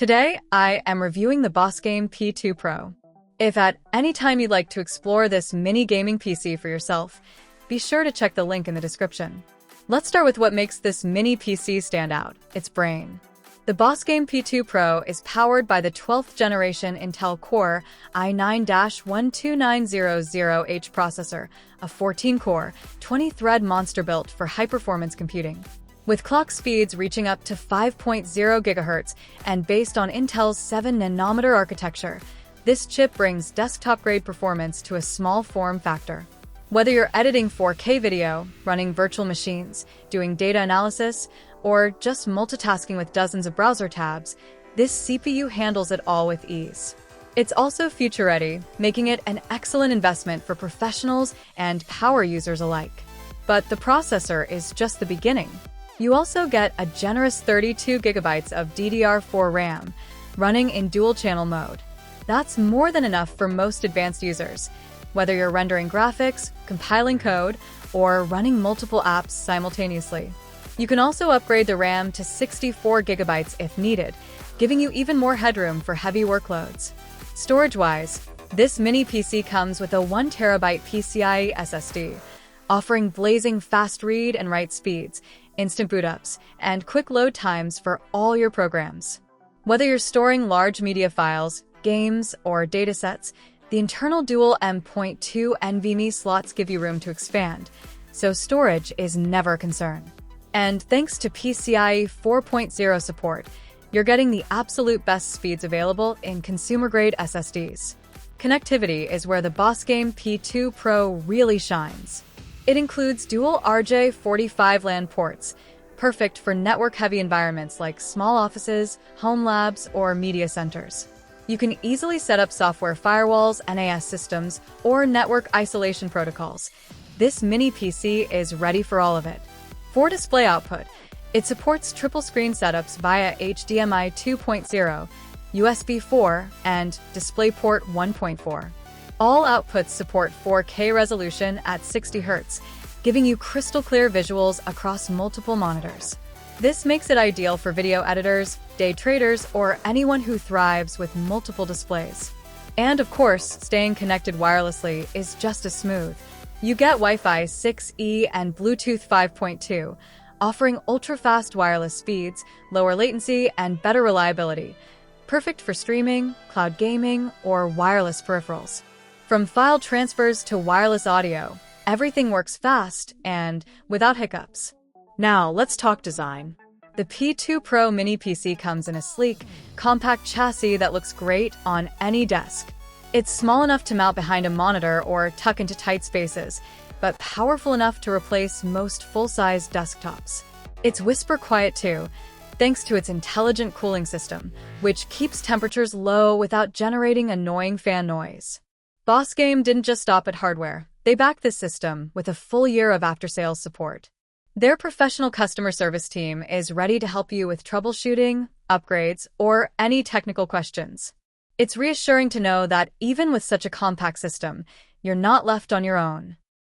Today, I am reviewing the BOSGAME P2 Pro. If at any time you'd like to explore this mini gaming PC for yourself, be sure to check the link in the description. Let's start with what makes this mini PC stand out, its brain. The BOSGAME P2 Pro is powered by the 12th generation Intel Core i9-12900H processor, a 14-core, 20-thread monster built for high-performance computing. With clock speeds reaching up to 5.0 GHz and based on Intel's 7nm architecture, this chip brings desktop-grade performance to a small form factor. Whether you're editing 4K video, running virtual machines, doing data analysis, or just multitasking with dozens of browser tabs, this CPU handles it all with ease. It's also future-ready, making it an excellent investment for professionals and power users alike. But the processor is just the beginning. You also get a generous 32 GB of DDR4 RAM, running in dual-channel mode. That's more than enough for most advanced users, whether you're rendering graphics, compiling code, or running multiple apps simultaneously. You can also upgrade the RAM to 64 GB if needed, giving you even more headroom for heavy workloads. Storage-wise, this mini PC comes with a 1TB PCIe SSD, offering blazing fast read and write speeds, instant boot-ups, and quick load times for all your programs. Whether you're storing large media files, games, or datasets, the internal dual M.2 NVMe slots give you room to expand, so storage is never a concern. And thanks to PCIe 4.0 support, you're getting the absolute best speeds available in consumer-grade SSDs. Connectivity is where the BOSGAME P2 Pro really shines. It includes dual RJ45 LAN ports, perfect for network-heavy environments like small offices, home labs, or media centers. You can easily set up software firewalls, NAS systems, or network isolation protocols. This mini PC is ready for all of it. For display output, it supports triple-screen setups via HDMI 2.0, USB 4, and DisplayPort 1.4. All outputs support 4K resolution at 60 Hz, giving you crystal-clear visuals across multiple monitors. This makes it ideal for video editors, day traders, or anyone who thrives with multiple displays. And of course, staying connected wirelessly is just as smooth. You get Wi-Fi 6E and Bluetooth 5.2, offering ultra-fast wireless speeds, lower latency, and better reliability. Perfect for streaming, cloud gaming, or wireless peripherals. From file transfers to wireless audio, everything works fast and without hiccups. Now, let's talk design. The P2 Pro mini PC comes in a sleek, compact chassis that looks great on any desk. It's small enough to mount behind a monitor or tuck into tight spaces, but powerful enough to replace most full-size desktops. It's whisper quiet too, thanks to its intelligent cooling system, which keeps temperatures low without generating annoying fan noise. BOSGAME didn't just stop at hardware. They backed this system with a full year of after-sales support. Their professional customer service team is ready to help you with troubleshooting, upgrades, or any technical questions. It's reassuring to know that even with such a compact system, you're not left on your own.